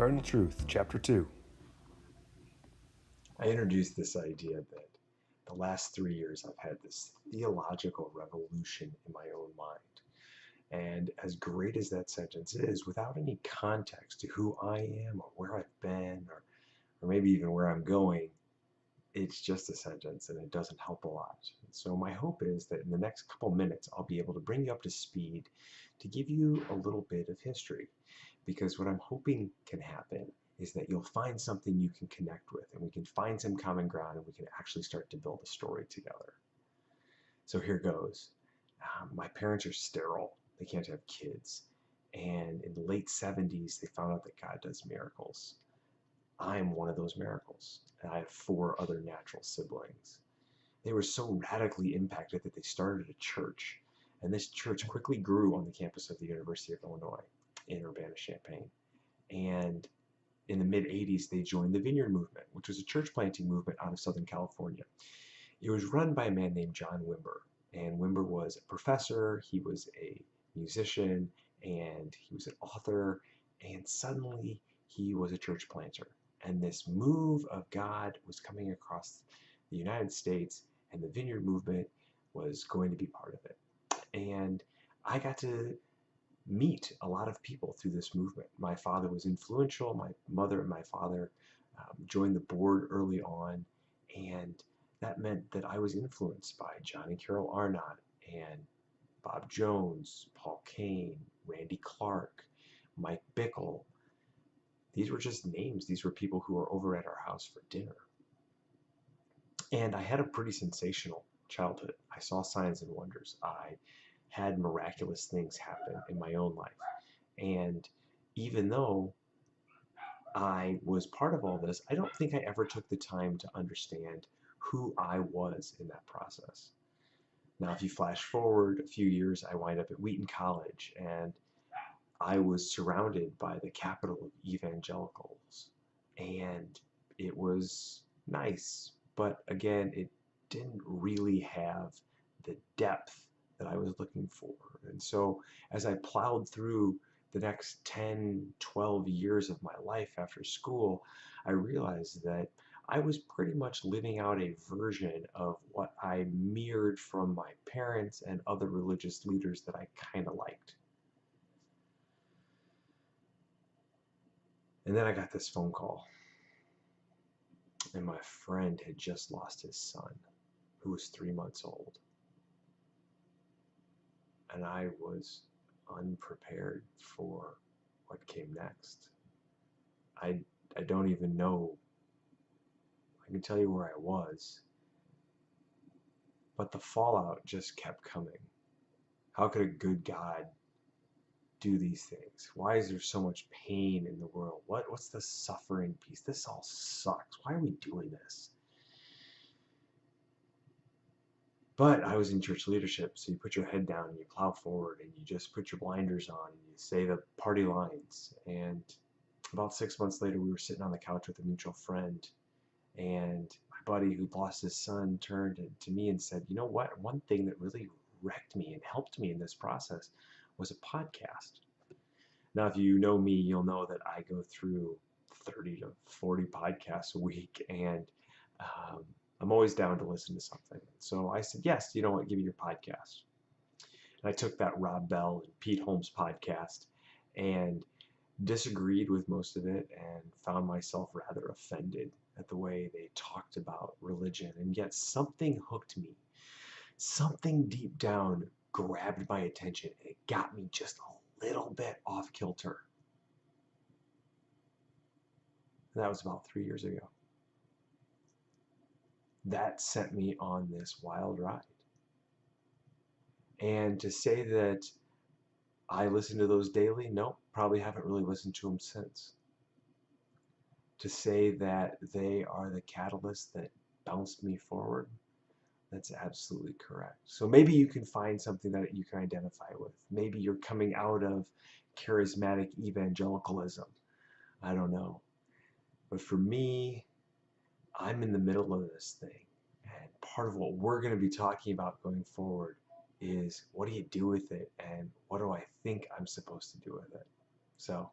Cardinal Truth, Chapter 2. I introduced this idea that the last 3 years I've had this theological revolution in my own mind. And as great as that sentence is, without any context to who I am or where I've been or maybe even where I'm going, it's just a sentence and it doesn't help a lot. So my hope is that in the next couple minutes, I'll be able to bring you up to speed to give you a little bit of history. Because what I'm hoping can happen is that you'll find something you can connect with and we can find some common ground and we can actually start to build a story together. So here goes. My parents are sterile. They can't have kids. And in the late 70s, they found out that God does miracles. I am one of those miracles. And I have 4 other natural siblings. They were so radically impacted that they started a church. And this church quickly grew on the campus of the University of Illinois in Urbana-Champaign. And in the mid-80s, they joined the Vineyard Movement, which was a church planting movement out of Southern California. It was run by a man named John Wimber. And Wimber was a professor, he was a musician, and he was an author. And suddenly, he was a church planter. And this move of God was coming across the United States, and the Vineyard Movement was going to be part of it. And I got to meet a lot of people through this movement. My father was influential. My mother and my father joined the board early on, and that meant that I was influenced by John and Carol Arnott and Bob Jones, Paul Kane, Randy Clark, Mike Bickle. These were just names. These were people who were over at our house for dinner. And I had a pretty sensational childhood. I saw signs and wonders. I had miraculous things happen in my own life. And even though I was part of all this, I don't think I ever took the time to understand who I was in that process. Now, if you flash forward a few years, I wind up at Wheaton College, and I was surrounded by the capital of evangelicals. And it was nice, but again, it didn't really have the depth that I was looking for. And so as I plowed through the next 10, 12 years of my life after school, I realized that I was pretty much living out a version of what I mirrored from my parents and other religious leaders that I kind of liked. And then I got this phone call, and my friend had just lost his son, who was 3 months old. And I was unprepared for what came next. I don't even know. I can tell you where I was, but the fallout just kept coming. How could a good God do these things? Why is there so much pain in the world? What's the suffering piece? This all sucks. Why are we doing this? But I was in church leadership, so you put your head down and you plow forward and you just put your blinders on and you say the party lines. And about 6 months later, we were sitting on the couch with a mutual friend, and my buddy who'd lost his son turned to me and said, "You know what? One thing that really wrecked me and helped me in this process was a podcast." Now, if you know me, you'll know that I go through 30 to 40 podcasts a week, and um, I'm always down to listen to something. So I said, yes, you know what, give me your podcast. And I took that Rob Bell and Pete Holmes podcast and disagreed with most of it and found myself rather offended at the way they talked about religion. And yet something hooked me. Something deep down grabbed my attention and it got me just a little bit off kilter. And that was about 3 years ago. That sent me on this wild ride. And to say that I listen to those daily, nope, probably haven't really listened to them since. To say that they are the catalyst that bounced me forward, that's absolutely correct. So maybe you can find something that you can identify with. Maybe you're coming out of charismatic evangelicalism. I don't know. But for me, I'm in the middle of this thing. And part of what we're going to be talking about going forward is what do you do with it and what do I think I'm supposed to do with it? So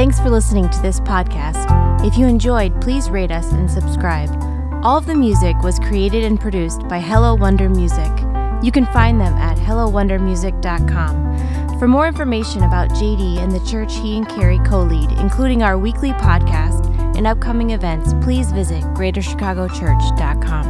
Thanks for listening to this podcast. If you enjoyed, please rate us and subscribe. All of the music was created and produced by Hello Wonder Music. You can find them at hellowondermusic.com. For more information about JD and the church he and Carrie co-lead, including our weekly podcast and upcoming events, please visit greaterchicagochurch.com.